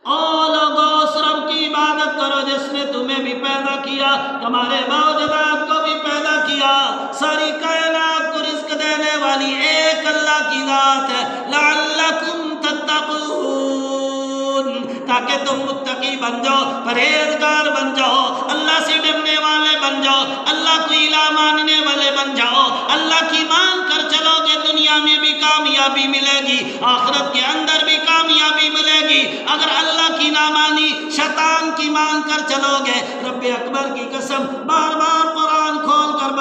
او لوگو اس رب کی عبادت کرو جس نے تمہیں بھی پیدا کیا، تمہارے موجودات کو بھی پیدا کیا، ساری کائنات کو رزق دینے والی ایک اللہ کی ذات ہے۔ لعلکم تتقون، تاکہ تم متقی بن جاؤ، پرہیزگار بن جاؤ، اللہ سے ڈرنے والے بن جاؤ، اللہ کو الہ ماننے والے بن جاؤ۔ اللہ کی مان کر چلو گے دنیا میں بھی کامیابی ملے گی، آخرت کے اندر بھی کامیابی ملے گی۔ اگر اللہ کی نہ مانی، شیطان کی مان کر چلو گے، رب اکبر کی قسم بار بار قرآن کھول کر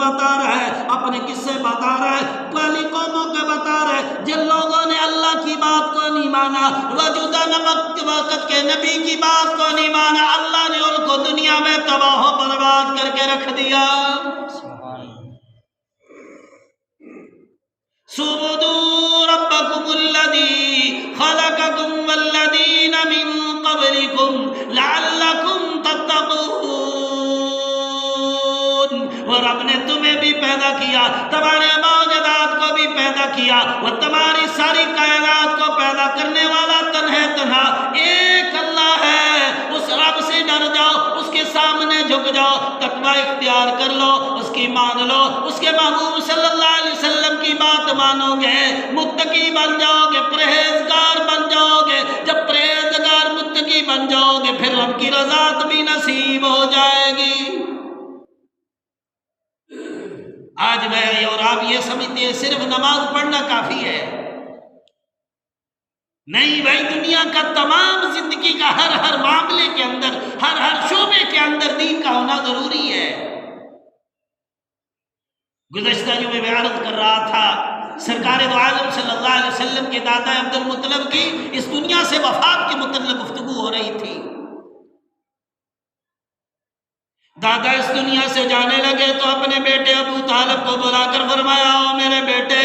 بتا رہا ہے، اپنے قصے بتا رہا ہے، پہلی قوموں کے بتا رہا ہے جن لوگوں نے اللہ کی بات کو نہیں مانا، وجودہ وقت کے نبی کی بات کو نہیں مانا، اللہ نے ان کو دنیا میں تباہ و برباد کر کے رکھ دیا۔ سُبُدُوا رَبَّكُمُ الَّذِي خَلَقَكُمْ وَالَّذِينَ مِن قَبْلِكُمْ لَعَلَّكُمْ تَتَّقُونَ، اور رب نے تمہیں بھی پیدا کیا، تمہارے موجودات کو بھی پیدا کیا، وہ تمہاری ساری کائنات کو پیدا کرنے والا تنہا ایک اللہ ہے۔ اس رب سے ڈر جاؤ، اس کے سامنے جھک جاؤ، تقوی اختیار کر لو، اس کی مان لو، اس کے محبوب صلی اللہ علیہ وسلم کی بات مانو گے، متقی بن جاؤ گے، پرہیزگار بن جاؤ گے۔ جب پرہیزگار متقی بن جاؤ گے پھر رب کی رضا بھی نصیب ہو جائے گی۔ آج میں اور آپ یہ سمجھتے ہیں صرف نماز پڑھنا کافی ہے، نہیں بھائی، دنیا کا تمام زندگی کا ہر معاملے کے اندر، ہر شعبے کے اندر دین کا ہونا ضروری ہے۔ گزشتہ جمعے میں عرض کر رہا تھا، سرکار دو عالم صلی اللہ علیہ وسلم کے دادا عبد المطلب کی اس دنیا سے وفات کے متعلق گفتگو ہو رہی تھی۔ دادا اس دنیا سے جانے لگے تو اپنے بیٹے ابو طالب کو بلا کر فرمایا، او میرے بیٹے،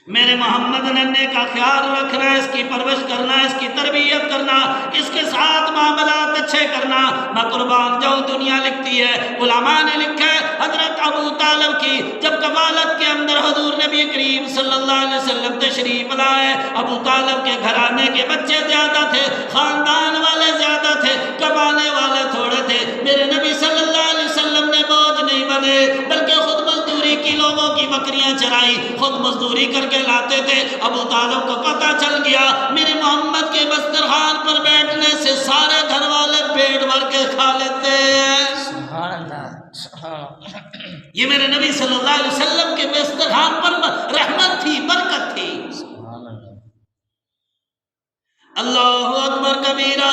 میرے محمد ننے کا خیال رکھنا، اس کی پرورش کرنا، اس کی تربیت کرنا، اس کے ساتھ معاملات اچھے کرنا، میں قربان جاؤں۔ دنیا لکھتی ہے، علماء نے لکھا ہے، حضرت ابو طالب کی جب کفالت کے اندر حضور نبی کریم صلی اللہ علیہ وسلم تشریف لائے، ابو طالب کے گھرانے کے بچے زیادہ تھے، خاندان والے زیادہ تھے، کمانے والے تھوڑے تھے۔ میرے نبی صلی اللہ علیہ وسلم نے بوجھ نہیں بنے، بلکہ خود مزدوری کی، لوگوں کی بکریاں چرائی، خود مزدوری کر کے لاتے تھے۔ ابو طالب کو پتہ چل گیا میرے محمد کے دسترخوان پر بیٹھنے سے سارے گھر والے پیٹ بھر کے کھا لیتے ہیں۔ سبحان اللہ، یہ میرے نبی صلی اللہ علیہ وسلم کے دسترخوان پر رحمت تھی، برکت تھی۔ اللہ اکبر کبیرہ۔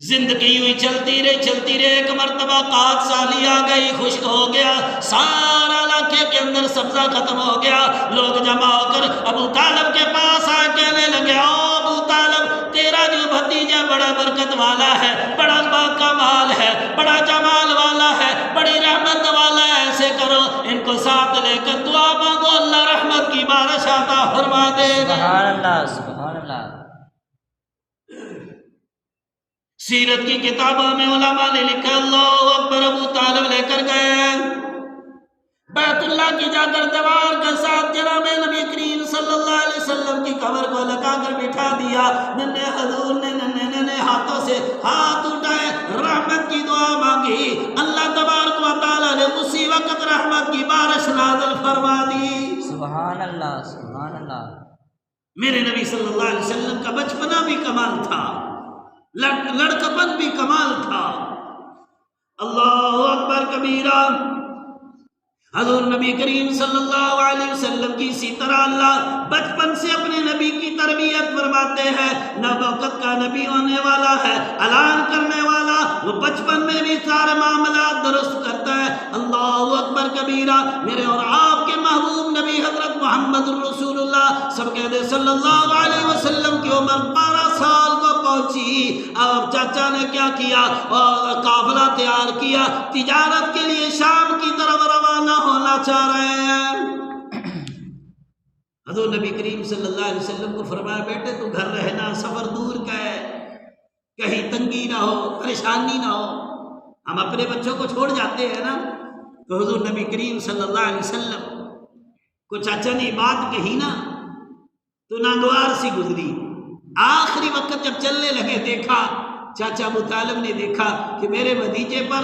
زندگی ہوئی چلتی رہی، ایک مرتبہ قحط سالی آ گئی، خشک ہو گیا، سارا علاقے کے اندر سبزہ ختم ہو گیا۔ لوگ جمع ہو کر ابو طالب کے پاس آ کہنے لگے، او ابو طالب، تیرا جو بھتیجا بڑا برکت والا ہے، بڑا باکمال ہے، بڑا جمال والا ہے، بڑی رحمت والا ہے، ایسے کرو ان کو ساتھ لے کر دعا مانگو، اللہ رحمت کی بارش عطا فرما دے گا۔ سبحان اللہ، سبحان اللہ۔ سیرت کی کتابوں میں علماء نے لکھا، اللہ اکبر، ابو طالب لے کر گئے بیت اللہ کی جا کر دیوار کے ساتھ جناب نبی کریم صلی اللہ علیہ وسلم کی قبر کو لگا کر بٹھا دیا۔ ننھے حضور نے ننھے ہاتھوں سے ہاتھ اٹھائے، رحمت کی دعا مانگی، اللہ تبارک و تعالیٰ نے اسی وقت رحمت کی بارش نازل فرما دی۔ سبحان اللہ، سبحان اللہ۔ میرے نبی صلی اللہ علیہ وسلم کا بچپنا بھی کمال تھا، لڑکپن بھی کمال تھا۔ اللہ اکبر کبیرہ۔ حضور نبی کریم صلی اللہ علیہ وسلم کی اسی طرح اللہ بچپن سے اپنے نبی کی تربیت فرماتے ہیں۔ نبوت کا نبی ہونے والا ہے، اعلان کرنے والا، وہ بچپن میں بھی سارے معاملات درست کرتا ہے۔ اللہ اکبر کبیرہ۔ میرے اور آپ کے محبوب نبی حضرت محمد الرسول اللہ سب کہتے صلی اللہ علیہ وسلم کی عمر 12 سال کو پہنچی۔ اب چاچا نے کیا کیا، اور قافلہ تیار کیا، تجارت کے لیے شام کی طرف روانہ ہونا چاہ رہے ہیں۔ حضور نبی کریم صلی اللہ علیہ وسلم کو فرمایا، بیٹے تو گھر رہنا، سفر دور کا ہے، کہیں تنگی نہ ہو، پریشانی نہ ہو۔ ہم اپنے بچوں کو چھوڑ جاتے ہیں نا، تو حضور نبی کریم صلی اللہ علیہ وسلم کو چاچا نے بات کہی نا تو ناگوار سی گزری، آخری وقت جب چلنے لگے دیکھا، چاچا ابو طالب نے دیکھا کہ میرے بھتیجے پر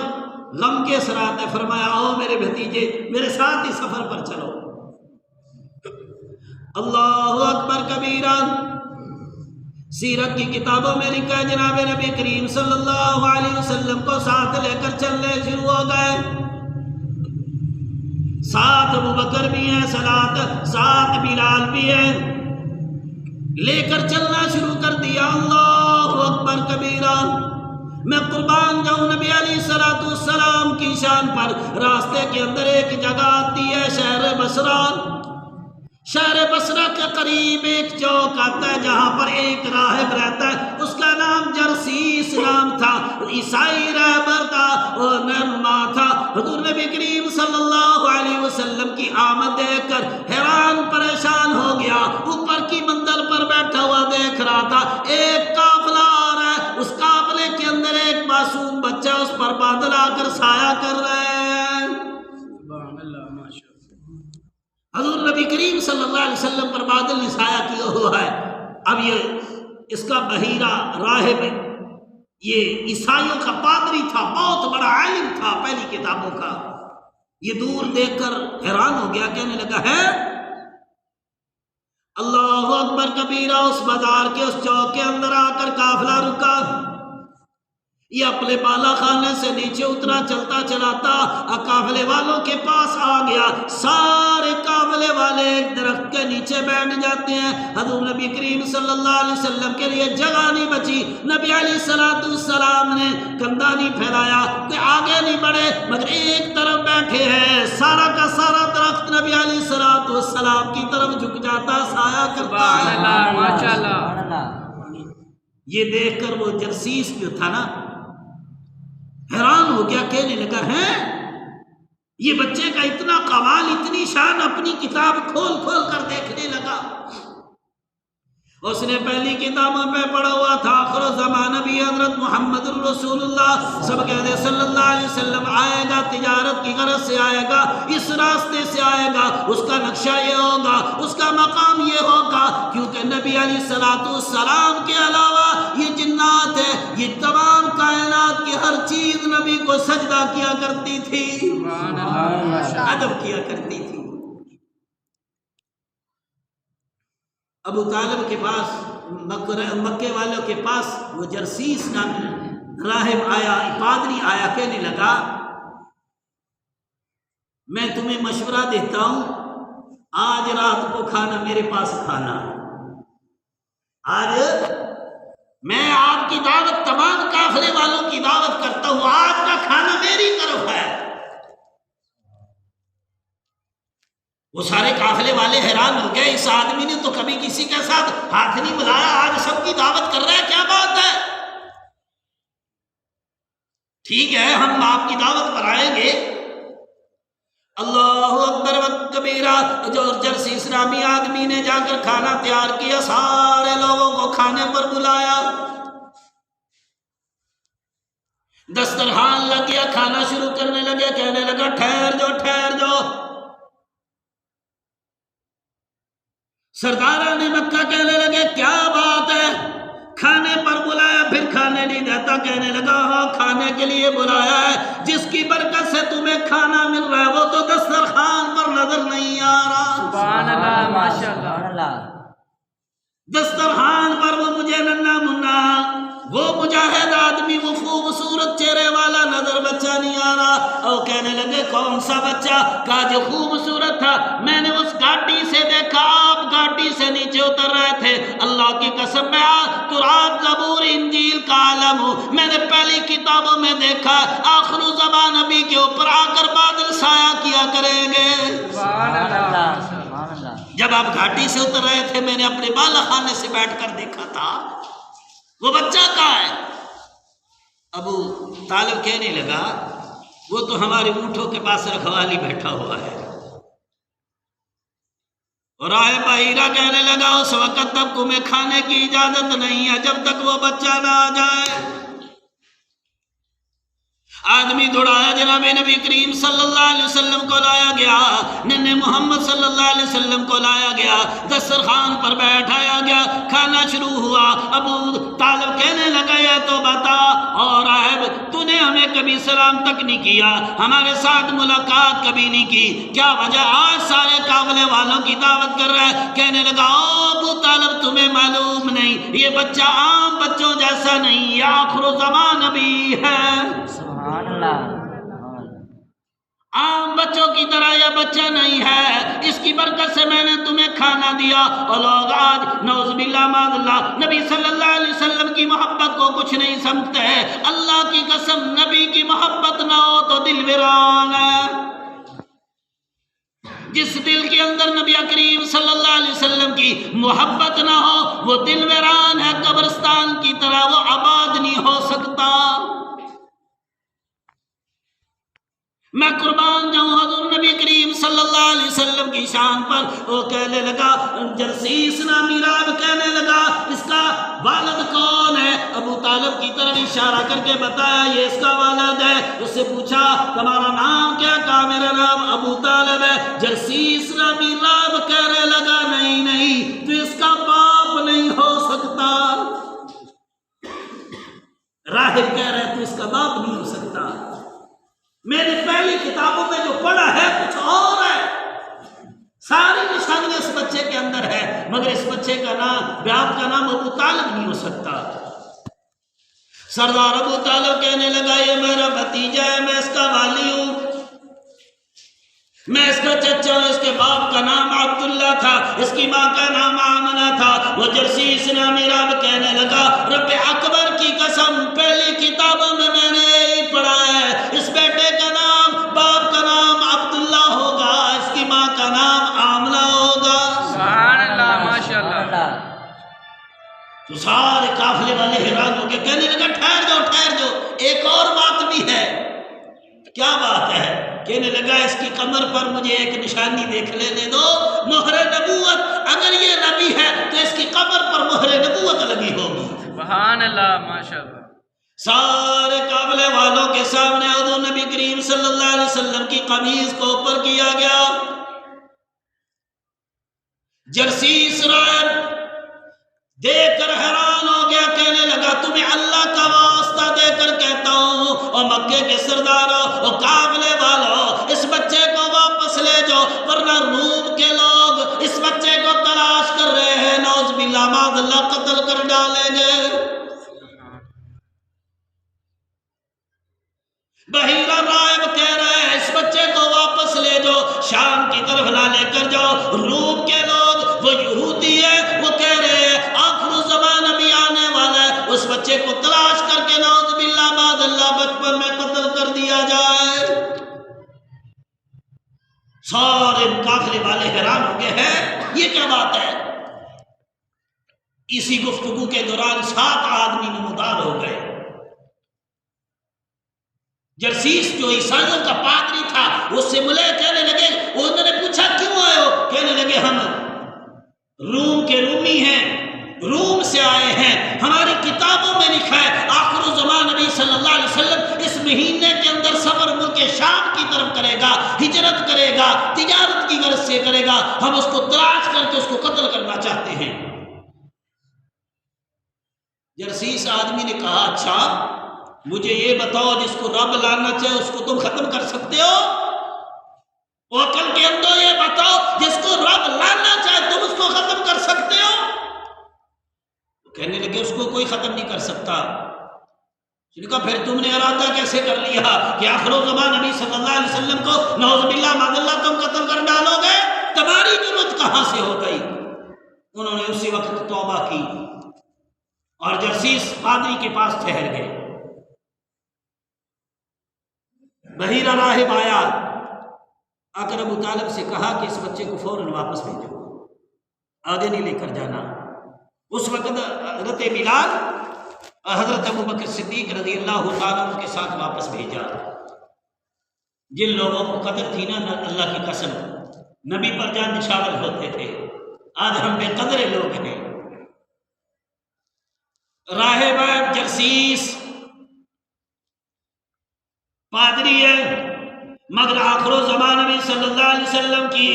غم کے اثرات ہے، فرمایا آؤ میرے بھتیجے میرے ساتھ ہی سفر پر چلو۔ اللہ اکبر کبیرہ۔ سیرت کی کتابوں میں لکھا ہے جناب نبی کریم صلی اللہ علیہ وسلم کو ساتھ لے کر چلنے شروع ہو گئے۔ ساتھ ابو بکر بھی ہیں، ساتھ بلال بھی ہیں، لے کر چلنا شروع کر دیا۔ اللہ اکبر کبیرہ۔ میں قربان جاؤں نبی علیہ السلام کی شان پر، راستے کے اندر ایک جگہ آتی ہے شہر بصرہ۔ شہر بصرہ کے قریب ایک چوک آتا ہے جہاں پر ایک راہب رہتا ہے، اس کا نام جرسیس نام تھا، عیسائی رہبر تھا اور رہنما تھا۔ حضور نبی کریم صلی اللہ علیہ وسلم کی آمد دیکھ کر حیران پریشان ہو گیا، اوپر کی مندر پر بیٹھا ہوا دیکھ رہا تھا، ایک قافلہ آ رہا ہے، اس قافلے کے اندر ایک معصوم بچہ، اس پر بادل آ کر سایہ کر رہے ہیں۔ حضور نبی کریم صلی اللہ علیہ وسلم پر بادل نے سایہ کیا ہوا ہے۔ اب یہ اس کا بحیرہ راہب ہے، یہ عیسائیوں کا پادری تھا، بہت بڑا عالم تھا پہلی کتابوں کا۔ یہ دور دیکھ کر حیران ہو گیا، کہنے لگا ہے اللہ اکبر کبیرہ۔ اس بازار کے اس چوک کے اندر آ کر قافلہ رکا، یہ اپنے بالا خانے سے نیچے اترا، چلتا چلاتا قافلے والوں کے پاس آ گیا۔ سارے قافلے والے ایک درخت کے نیچے بیٹھ جاتے ہیں۔ حضور نبی کریم صلی اللہ علیہ وسلم کے لیے جگہ نہیں بچی، نبی علیہ السلام نے کندھا نہیں پھیلایا کہ آگے نہیں بڑھے، مگر ایک طرف بیٹھے ہیں، سارا کا سارا درخت نبی علیہ السلام کی طرف جھک جاتا، سایہ کرتا۔ ماشاءاللہ۔ یہ دیکھ کر وہ جرسیس جو تھا نا حیران ہو گیا، کہنے لگا ہے یہ بچے کا اتنا کمال، اتنی شان، اپنی کتاب کھول کھول کر دیکھنے لگا۔ اس نے پہلی کتابوں پہ پڑھا ہوا تھا آخر الزمان نبی حضرت محمد الرسول اللہ سب کہتے صلی اللہ علیہ وسلم آئے گا، تجارت کی غرض سے آئے گا، اس راستے سے آئے گا، اس کا نقشہ یہ ہوگا، اس کا مقام یہ ہوگا، کیونکہ نبی علیہ السلام کے علاوہ یہ جنات ہے، یہ تمام کائنات کی ہر چیز نبی کو سجدہ کیا کرتی تھی، ادب کیا کرتی تھی۔ ابو طالب کے پاس، مکے والوں کے پاس وہ جرسیس نامی راہب آیا، پادری آیا، کہنے لگا میں تمہیں مشورہ دیتا ہوں، آج رات کو کھانا میرے پاس کھانا، آج میں آپ کی دعوت، تمام قافلے والوں کی دعوت کرتا ہوں، آج کا کھانا میری طرف ہے۔ وہ سارے قافلے والے حیران ہو گئے، اس آدمی نے تو کبھی کسی کے ساتھ ہاتھ نہیں ملایا، آج سب کی دعوت کر رہا ہے، کیا بات ہے؟ ٹھیک ہے، ہم آپ کی دعوت پر آئیں گے۔ اللہ اکبر کبیرہ۔ جو جرسیس نامی آدمی نے جا کر کھانا تیار کیا، سارے لوگوں کو کھانے پر بلایا، دسترخوان لگ گیا، کھانا شروع کرنے لگے، کہنے لگا ٹھہر جاؤ ٹھہر جاؤ۔ سرداران مکہ کہنے لگے کیا بات ہے، کھانے پر بلایا پھر کھانے نہیں دیتا، کہنے لگا ہاں کھانے کے لیے بلایا ہے، جس کی برکت سے تمہیں کھانا مل رہا ہے وہ تو دسترخوان پر نظر نہیں آ رہا۔ سبحان اللہ، ماشاءاللہ۔ دسترخوان پر وہ مجھے ننھا منا، وہ مجاہد آدمی، وہ خوبصورت چہرے والا نظر بچہ نہیں آ رہا۔ اور کہنے لگے کون سا بچہ؟ کہا جو خوبصورت تھا، میں نے اس گاڑی سے دیکھا، آپ گاڑی سے نیچے اتر رہے تھے، اللہ کی قسم میں تورات زبور انجیل کا عالم ہوں، میں نے پہلی کتابوں میں دیکھا آخر الزمان نبی کے اوپر آ کر بادل سایہ کیا کریں گے۔ جب آپ گھاٹی سے اتر رہے تھے میں نے اپنے بالا خانے سے بیٹھ کر دیکھا تھا، وہ بچہ کہاں ہے؟ ابو طالب کہنے لگا وہ تو ہمارے اونٹوں کے پاس رکھوالی بیٹھا ہوا ہے۔ اور آئے بحیرہ کہنے لگا اس وقت تک تمہیں کھانے کی اجازت نہیں ہے جب تک وہ بچہ نہ آ جائے۔ آدمی دوڑایا، جناب نبی کریم صلی اللہ علیہ وسلم کو لایا گیا، ننے محمد صلی اللہ علیہ وسلم کو لایا گیا، دسترخوان پر بیٹھایا گیا، کھانا شروع ہوا۔ ابو طالب کہنے لگا یا تو بتا اور راہب تو نے ہمیں کبھی سلام تک نہیں کیا، ہمارے ساتھ ملاقات کبھی نہیں کی، کیا وجہ؟ آج سارے قافلے والوں کی دعوت کر رہا ہے۔ کہنے لگا ابو طالب تمہیں معلوم نہیں، یہ بچہ عام بچوں جیسا نہیں، یہ آخر زمان نبی ہے، عام بچوں کی طرح یہ بچہ نہیں ہے، اس کی برکت سے میں نے تمہیں کھانا دیا۔ اور لوگ آج نعوذ باللہ معاذ اللہ نبی صلی اللہ علیہ وسلم کی محبت کو کچھ نہیں سمجھتے ہیں۔ اللہ کی قسم نبی کی محبت نہ ہو تو دل ویران ہے۔ جس دل کے اندر نبی کریم صلی اللہ علیہ وسلم کی محبت نہ ہو وہ دل ویران ہے، قبرستان کی طرح، وہ آباد نہیں ہو سکتا۔ میں قربان جاؤں حضور نبی کریم صلی اللہ علیہ وسلم کی شان پر۔ وہ کہنے لگا، جرسیس نامی راہب کہنے لگا اس کا والد کون ہے؟ ابو طالب کی طرف اشارہ کر کے بتایا یہ اس کا والد ہے۔ اس سے پوچھا تمہارا نام کیا؟ کہا میرا نام ابو طالب ہے۔ جرسیس نامی راہب کہنے لگا نہیں نہیں، تو اس کا باپ نہیں ہو سکتا۔ راہب کہہ رہے تو اس کا باپ نہیں ہو سکتا، میں نے پہلی کتابوں میں جو پڑھا ہے کچھ اور ہے، ساری نشانیاں اس بچے کے اندر ہے، مگر اس بچے کا نام، باپ کا نام ابو طالب نہیں ہو سکتا۔ سردار ابو طالب کہنے لگا یہ میرا بھتیجا ہے، میں اس کا والی ہوں، میں اس کا چچا ہوں۔ اس کے باپ کا نام عبداللہ تھا، اس کی ماں کا نام آمنہ تھا۔ وہ جرسیس نامی راہب کہنے لگا رب اکبر کی قسم پہلی کتابوں میں نے یہی پڑھا ہے، اس بیٹے کا نام، باپ کا نام عبداللہ ہوگا، اس کی ماں کا نام آمنہ ہوگا۔ سبحان اللہ، ماشاءاللہ۔ تو سارے قافلے والے حیران ہو گئے، کہنے لگا ٹھہر جاؤ ٹھہر جاؤ، ایک اور بات بھی ہے۔ کیا بات ہے؟ کہنے لگا اس کی کمر پر مجھے ایک نشانی دیکھ لینے دو، مہر نبوت، اگر یہ نبی ہے تو اس کی کمر پر مہر نبوت لگی ہوگی۔ سبحان اللہ، ماشاءاللہ۔ سارے قافلے والوں کے سامنے حضور نبی کریم صلی اللہ علیہ وسلم کی قمیض کو اوپر کیا گیا۔ جرسیس راہب دیکھ کر حیران ہو گیا، کہنے لگا تمہیں اللہ کا واسطہ دے کر کہتا ہوں، اور مکے کے سرداروں اور قافلے والوں اس بچے کو واپس لے جاؤ، ورنہ روم کے لوگ اس بچے کو تلاش کر رہے ہیں، نعوذ باللہ معاذ اللہ قتل کر ڈالیں گے۔ بحیرہ راہب کہہ رہے ہیں اس بچے کو واپس لے جاؤ، شام کی طرف نہ لے کر جاؤ، روم کے لوگ، وہ یہودی ہے، وہ کہہ رہے ہیں آخر زمان ابھی آنے والا ہے، اس بچے کو تلاش کر کے نعوذ باللہ معاذ اللہ بچپن میں قتل کر دیا جائے۔ سارے قافلے والے حیران ہو گئے ہیں یہ کیا بات ہے؟ اسی گفتگو کے دوران 7 آدمی نمودار ہو گئے۔ جرسیس جو عیسائیوں کا پادری تھا اس سے ملے، کہنے لگے، انہوں نے پوچھا کیوں آئے ہو؟ کہنے لگے ہم روم کے رومی ہیں، روم سے آئے ہیں، ہماری کتابوں میں لکھا ہے آخر زمان نبی صلی اللہ علیہ وسلم اس مہینے کے اندر سفر ملک شام کی طرف کرے گا، ہجرت کرے گا، تجارت کی غرض سے کرے گا، ہم اس کو تلاش کر کے اس کو قتل کرنا چاہتے ہیں۔ جرسیس آدمی نے کہا اچھا مجھے یہ بتاؤ جس کو رب لانا چاہے اس کو تم ختم کر سکتے ہو؟ وہ عقل کے اندر یہ بتاؤ جس کو رب لانا چاہے تم اس کو ختم کر سکتے ہو؟ کہنے لگے اس کو کوئی ختم نہیں کر سکتا۔ کہا پھر تم نے ارادہ کیسے کر لیا کہ آخر زمان نبی صلی اللہ علیہ وسلم کو نعوذ باللہ معاذ اللہ تم قتل کر ڈالو گے؟ تمہاری جرأت کہاں سے ہو گئی؟ انہوں نے اسی وقت توبہ کی اور جرسیس پادری کے پاس ٹھہر گئے۔ بحیرہ راہب آیا، آ کر ابو طالب سے کہا کہ اس بچے کو فوراً واپس بھیجو، آگے نہیں لے کر جانا۔ اس وقت حضرت بلال اور حضرت ابوبکر صدیق رضی اللہ تعالیٰ عنہ کے ساتھ واپس بھیجا۔ جن لوگوں کو قدر تھی نا اللہ کی قسم نبی پر جان نشاور ہوتے تھے، آج ہم بے قدر لوگ ہیں۔ راہب جرسیس مگر آخر زمان میں صلی اللہ علیہ وسلم کی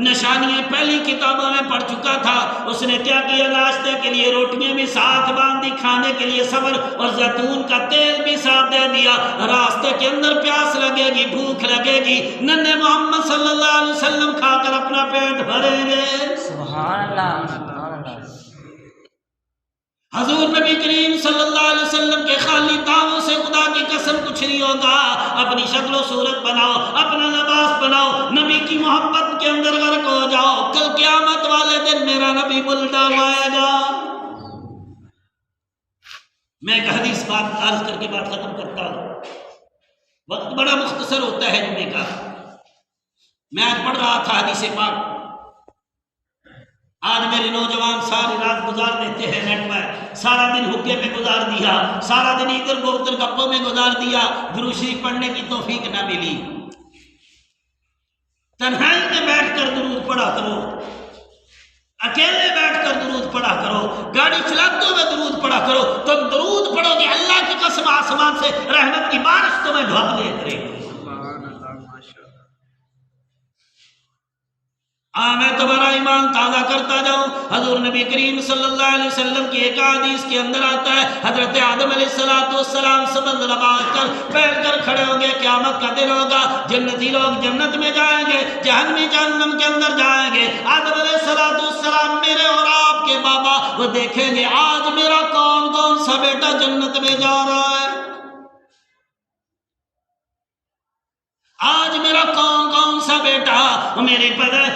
نشانیاں پہلی کتابوں میں پڑھ چکا تھا. اس نے کیا کیا؟ ناشتے کے لیے روٹیاں بھی ساتھ باندھی، کھانے کے لیے صبر اور زیتون کا تیل بھی ساتھ دے دیا. راستے کے اندر پیاس لگے گی، بھوک لگے گی، ننھے محمد صلی اللہ علیہ وسلم کھا کر اپنا پیٹ بھریں گے. سبحان اللہ سبحان اللہ. حضور نبی کریم صلی اللہ علیہ وسلم کے خالی دعووں سے خدا کی قسم کچھ نہیں ہوگا. اپنی شکل و صورت بناؤ، اپنا لباس بناؤ، نبی کی محبت کے اندر غرق ہو جاؤ. کل قیامت والے دن میرا نبی بل ڈالوائے گا. میں ایک حدیث بات عرض کر کے بات ختم کرتا ہوں. وقت بڑا مختصر ہوتا ہے جمعے کا. میں آج پڑھ رہا تھا حدیث پاک. آج میرے نوجوان ساری رات گزار دیتے ہیں نیٹ پر، سارا دن حکے پہ گزار دیا، سارا دن ادھر کو ادھر گپوں میں گزار دیا، درود شریف پڑھنے کی توفیق نہ ملی. تنہائی میں بیٹھ کر درود پڑھا کرو، اکیلے بیٹھ کر درود پڑھا کرو، گاڑی چلاتے ہوئے درود پڑھا کرو. تم درود پڑھو گے اللہ کی قسم آسمان سے رحمت کی بارش تمہیں ڈھانپ لے کرے گی. میں تمہارا ایمان تازہ کرتا جاؤں. حضور نبی کریم صلی اللہ علیہ وسلم کی ایک حدیث کے اندر آتا ہے حضرت آدم علیہ السلام سبند لگا کر بیٹھ کر کھڑے ہوں گے. قیامت کا دن ہوگا، جنتی لوگ جنت میں جائیں گے، جہنمی جہنم کے اندر جائیں گے. آدم علیہ السلام میرے اور آپ کے بابا وہ دیکھیں گے آج میرا کون کون سا بیٹا جنت میں جا رہا ہے، آج میرا کون کون سا بیٹا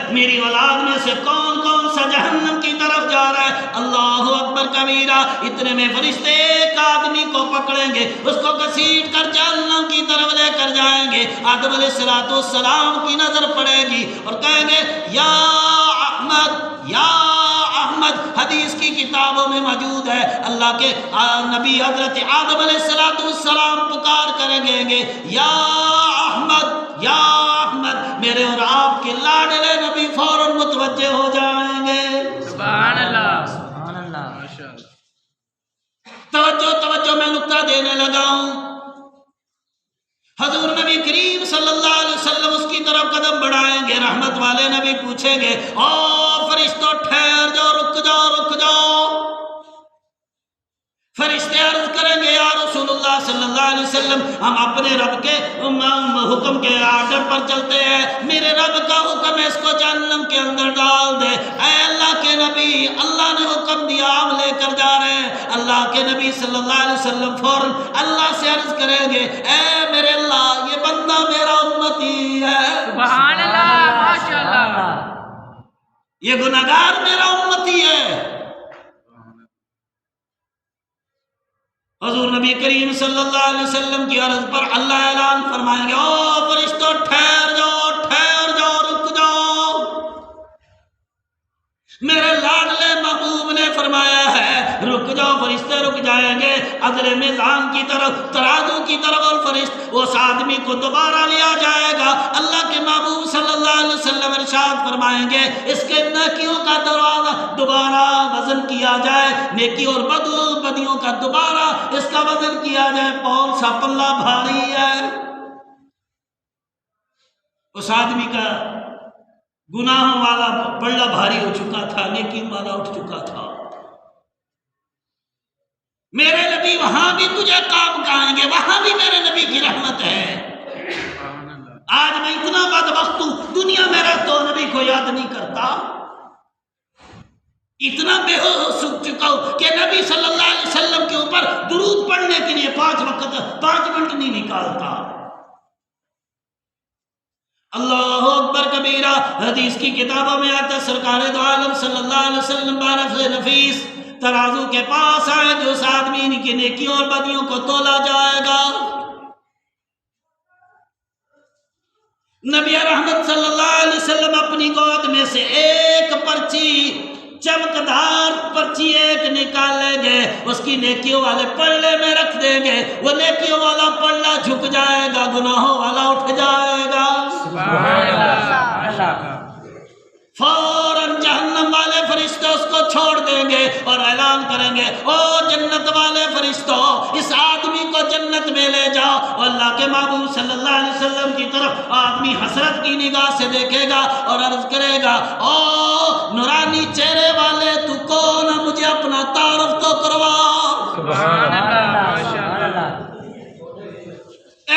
میری اولاد میں سے کون کون سا جہنم کی طرف جا رہا ہے. اللہ اکبر کبیرہ. اتنے میں فرشتے ایک آدمی کو پکڑیں گے، اس کو گھسیٹ کر جہنم کی طرف لے کر جائیں گے. آدم علیہ السلام کی نظر پڑے گی اور کہیں گے یا احمد یا احمد. حدیث کی کتابوں میں موجود ہے اللہ کے نبی حضرت آدم علیہ السلام پکار کریں گے یا احمد یا احمد. میرے اور آپ کے لاڈلے نبی فوراً متوجہ ہو جائیں گے. سبحان اللہ سبحان اللہ. ماشاءاللہ. توجہ میں نکتہ دینے لگا ہوں. حضور نبی کریم صلی اللہ علیہ وسلم اس کی طرف قدم بڑھائیں گے. رحمت والے نبی پوچھیں گے او فرشتوں ٹھہر جاؤ، رک جاؤ رک جاؤ. فرشتے عرض کریں گے یا رسول اللہ صلی اللہ علیہ وسلم ہم اپنے رب کے حکم کے آرڈر پر چلتے ہیں، میرے رب کا حکم ہے اس کو جہنم کے اندر ڈال دے. اے اللہ کے نبی، اللہ نے حکم دیا ہم لے کر جا رہے ہیں. اللہ کے نبی صلی اللہ علیہ وسلم فوراً اللہ سے عرض کریں گے اے میرے اللہ یہ بندہ میرا امتی ہے. سبحان اللہ ماشاءاللہ. یہ گناہگار میرا امتی ہے. حضور نبی کریم صلی اللہ علیہ وسلم کی عرض پر اللہ اعلان فرمائیں گے او فرشتوں ٹھہر جاؤ، رک جاؤ. میرے لاڈلے محبوب نے فرمایا ہے رک جاؤ. فرشتے رک جائیں گے اگلے میزان کی طرف، ترازو کی طرف، اور فرشت اس آدمی کو دوبارہ لیا جائے گا. اللہ کے محبوب صلی اللہ علیہ وسلم ارشاد فرمائیں گے اس کے نیکیوں کا دروازہ دوبارہ وزن کیا جائے، نیکی اور بدیوں کا دوبارہ اس کا وزن کیا جائے. کون سا پلہ بھاری ہے؟ اس آدمی کا گناہوں والا پلہ بھاری ہو چکا تھا، نیکیوں والا اٹھ چکا تھا. میرے نبی وہاں بھی تجھے کام کہیں گے، وہاں بھی میرے نبی کی رحمت ہے. آج میں اتنا بدبخت ہوں دنیا میں رہتا ہوں نبی کو یاد نہیں کرتا. اتنا بے ہوش ہو چکا ہوں کہ نبی صلی اللہ علیہ وسلم کے اوپر درود پڑھنے کے لیے 5 منٹ نہیں نکالتا. اللہ اکبر کبیرہ. حدیث کی کتابوں میں آتا سرکار دو عالم صلی اللہ علیہ وسلم بارف نفیس ترازو کے پاس آئے جو اس آدمی کی نیکیوں اور بدیوں کو تولا جائے گا. نبی رحمت صلی اللہ علیہ وسلم اپنی گود میں سے ایک پرچی، چمکدار پرچی ایک نکالیں گے، اس کی نیکیوں والے پلڑے میں رکھ دیں گے. وہ نیکیوں والا پلڑا جھک جائے گا، گناہوں والا اٹھ جائے گا. سبحان اللہ. فوراً جہنم والے فرشتے اس کو چھوڑ دیں گے اور اعلان کریں گے او جنت والے فرشتوں اس آدمی کو جنت میں لے جاؤ. اور اللہ کے محبوب صلی اللہ علیہ وسلم کی طرف آدمی حسرت کی نگاہ سے دیکھے گا اور عرض کرے گا او نورانی چہرے والے تو کون ہے، مجھے اپنا تعارف تو کروا۔ سبحان اللہ ماشاءاللہ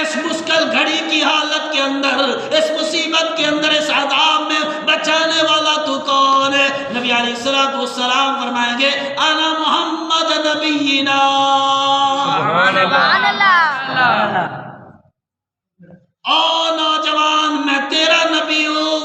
اس مشکل گھڑی کی حالت کے اندر، اس مصیبت کے اندر، اس عذاب میں بچانے والا تو کون ہے؟ نبی علیہ السلام فرمائیں گے انا محمد نبینا۔ سبحان اللہ او نوجوان میں تیرا نبی ہوں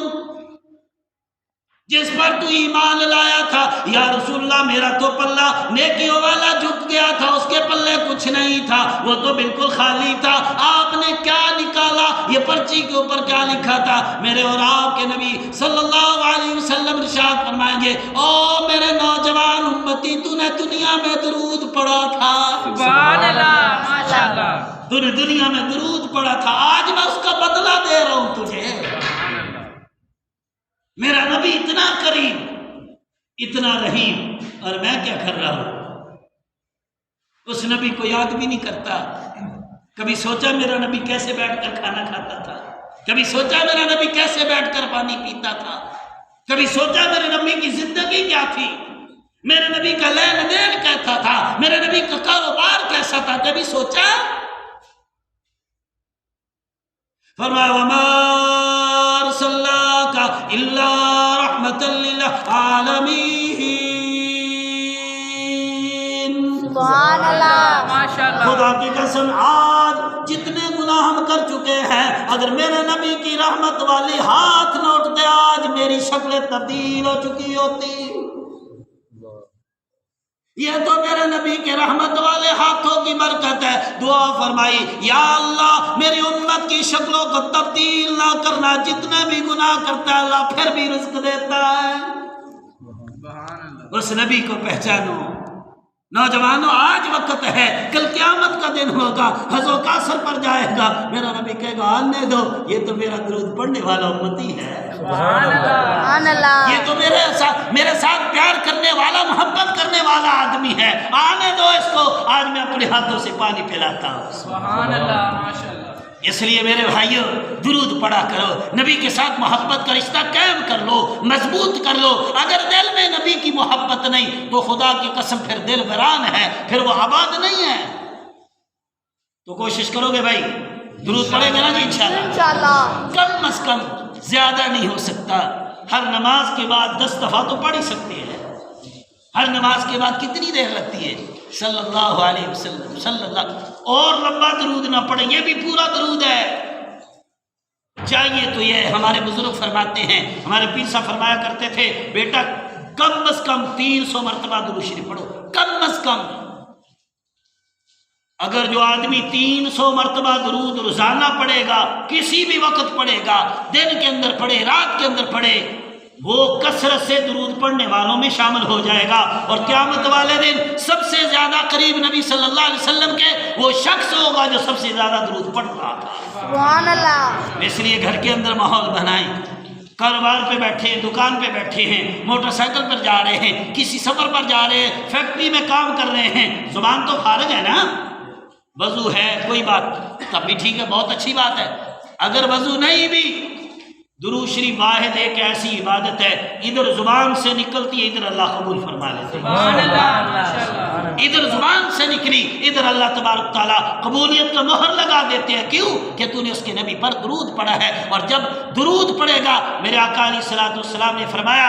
جس پر تو ایمان لایا تھا۔ یا رسول اللہ میرا تو پلہ نیکیوں والا جھک گیا تھا، اس کے پلے کچھ نہیں تھا، وہ تو بالکل خالی تھا، آپ نے کیا نکالا؟ یہ پرچی کے اوپر کیا لکھا تھا؟ میرے اور آپ کے نبی صلی اللہ علیہ وسلم ارشاد فرمائیں گے او میرے نوجوان امتی، تو نے دنیا میں درود پڑھا تھا۔ سبحان اللہ ماشاءاللہ تو نے دنیا میں درود پڑھا تھا، آج میں اس کا بدلہ دے رہا ہوں تجھے۔ میرا نبی اتنا کریم، اتنا رحیم، اور میں کیا کر رہا ہوں؟ اس نبی کو یاد بھی نہیں کرتا۔ کبھی سوچا میرا نبی کیسے بیٹھ کر کھانا کھاتا تھا؟ کبھی سوچا میرا نبی کیسے بیٹھ کر پانی پیتا تھا؟ کبھی سوچا میرے نبی کی زندگی کیا تھی؟ میرے نبی کا لین دین کیسا تھا؟ میرے نبی کا کاروبار کیسا تھا؟ کبھی سوچا؟ فرمایا وما ارسلناک الا رحمۃ للعالمین۔ سبحان اللہ ماشاءاللہ خدا کی قسم آج جتنے گناہ ہم کر چکے ہیں، اگر میرے نبی کی رحمت والی ہاتھ نہ اٹھتے آج میری شکل تبدیل ہو چکی ہوتی۔ یہ تو میرے نبی کے رحمت والے ہاتھوں کی برکت ہے۔ دعا فرمائی یا اللہ میری امت کی شکلوں کو تبدیل نہ کرنا، جتنے بھی گناہ کرتا ہے اللہ پھر بھی رزق دیتا ہے۔ سبحان اللہ اس نبی کو پہچانو۔ نوجوانوں آج وقت ہے، کل قیامت کا دن ہوگا، حوض کوثر پر جائے گا، میرا نبی کہے گا آنے دو، یہ تو میرا درود پڑھنے والا امتی ہے، سبحان اللہ سبحان اللہ یہ تو میرے ساتھ پیار کرنے والا، محبت کرنے والا آدمی ہے، آنے دو اس کو، آج میں اپنے ہاتھوں سے پانی پلاتا ہوں۔ سبحان اللہ ماشاءاللہ اس لیے میرے بھائیوں درود پڑھا کرو، نبی کے ساتھ محبت کا رشتہ قائم کر لو، مضبوط کر لو۔ اگر دل میں نبی کی محبت نہیں تو خدا کی قسم پھر دل ویران ہے، پھر وہ آباد نہیں ہے۔ تو کوشش کرو گے بھائی، درود پڑھے گا نا جی انشاءاللہ؟ انشاءاللہ کم از کم، زیادہ نہیں ہو سکتا، ہر نماز کے بعد 10 دفعہ تو پڑھ ہی سکتے ہیں۔ ہر نماز کے بعد کتنی دیر لگتی ہے؟ صلی اللہ علیہ وسلم صلی اللہ، اور لمبا درود نہ پڑھیں، یہ بھی پورا درود ہے۔ چاہیے تو یہ، ہمارے بزرگ فرماتے ہیں، ہمارے پیر صاحب فرمایا کرتے تھے بیٹا کم از کم 300 مرتبہ درود شریف پڑھو، کم از کم۔ اگر جو آدمی 300 مرتبہ درود روزانہ پڑھے گا، کسی بھی وقت پڑھے گا، دن کے اندر پڑھے، رات کے اندر پڑھے، وہ کثرت سے درود پڑھنے والوں میں شامل ہو جائے گا، اور قیامت والے دن سب سے زیادہ قریب نبی صلی اللہ علیہ وسلم کے وہ شخص ہوگا جو سب سے زیادہ درود پڑھ رہا تھا۔ سبحان اللہ اس لیے گھر کے اندر ماحول بنائیں، کاروبار پہ بیٹھے ہیں، دکان پہ بیٹھے ہیں، موٹر سائیکل پر جا رہے ہیں، کسی سفر پر جا رہے ہیں، فیکٹری میں کام کر رہے ہیں، زبان تو فارغ ہے نا، وضو ہے کوئی بات تب بھی ٹھیک ہے، بہت اچھی بات ہے۔ اگر وضو نہیں بھی، درود شریف واحد ایک ایسی عبادت ہے، ادھر زبان سے نکلتی ہے ادھر اللہ قبول فرما لیتے ہیں۔ سبحان اللہ ماشاءاللہ ادھر زبان سے نکلی ادھر اللہ تبارک تعالیٰ قبولیت کا مہر لگا دیتے ہیں۔ کیوں؟ کہ تو نے اس کے نبی پر درود پڑھا ہے، اور جب درود پڑھے گا، میرے آقا علیہ الصلوۃ والسلام نے فرمایا